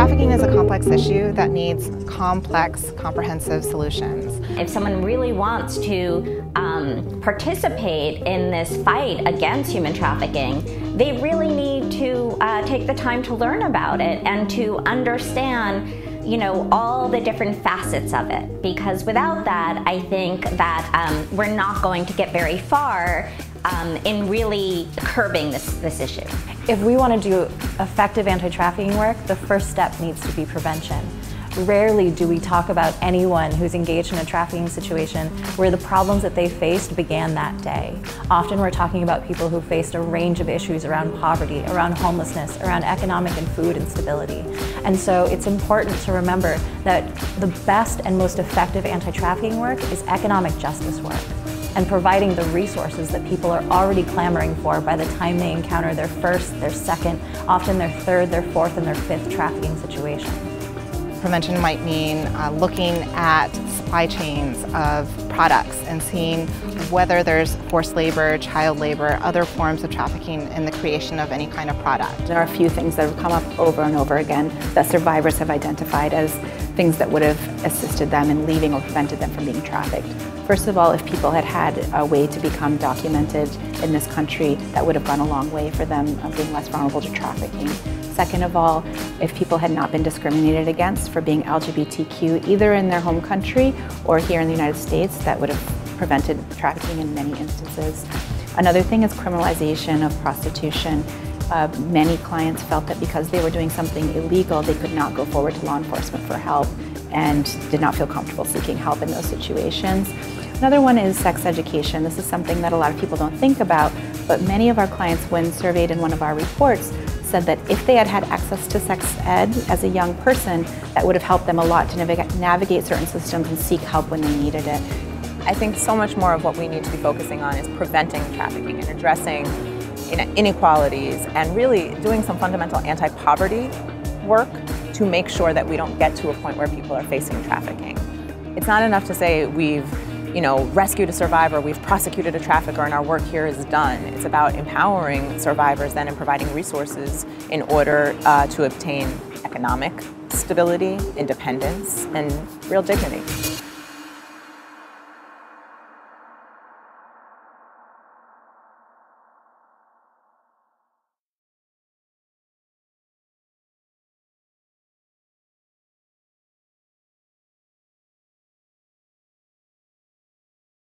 Trafficking is a complex issue that needs complex, comprehensive solutions. If someone really wants to participate in this fight against human trafficking, they really need to take the time to learn about it and to understand, all the different facets of it. Because without that, I think that we're not going to get very far in really curbing this issue. If we want to do effective anti-trafficking work, the first step needs to be prevention. Rarely do we talk about anyone who's engaged in a trafficking situation where the problems that they faced began that day. Often we're talking about people who faced a range of issues around poverty, around homelessness, around economic and food instability. And so it's important to remember that the best and most effective anti-trafficking work is economic justice work, and providing the resources that people are already clamoring for by the time they encounter their first, their second, often their third, their fourth, and their fifth trafficking situation. Prevention might mean looking at supply chains of products and seeing whether there's forced labor, child labor, other forms of trafficking in the creation of any kind of product. There are a few things that have come up over and over again that survivors have identified as things that would have assisted them in leaving or prevented them from being trafficked. First of all, if people had had a way to become documented in this country, that would have gone a long way for them being less vulnerable to trafficking. Second of all, if people had not been discriminated against for being LGBTQ, either in their home country or here in the United States, that would have prevented trafficking in many instances. Another thing is criminalization of prostitution. Many clients felt that because they were doing something illegal, they could not go forward to law enforcement for help and did not feel comfortable seeking help in those situations. Another one is sex education. This is something that a lot of people don't think about, but many of our clients, when surveyed in one of our reports, said that if they had had access to sex ed as a young person, that would have helped them a lot to navigate certain systems and seek help when they needed it. I think so much more of what we need to be focusing on is preventing trafficking and addressing inequalities and really doing some fundamental anti-poverty work to make sure that we don't get to a point where people are facing trafficking. It's not enough to say we've rescued a survivor, we've prosecuted a trafficker, and our work here is done. It's about empowering survivors then and providing resources in order to obtain economic stability, independence, and real dignity.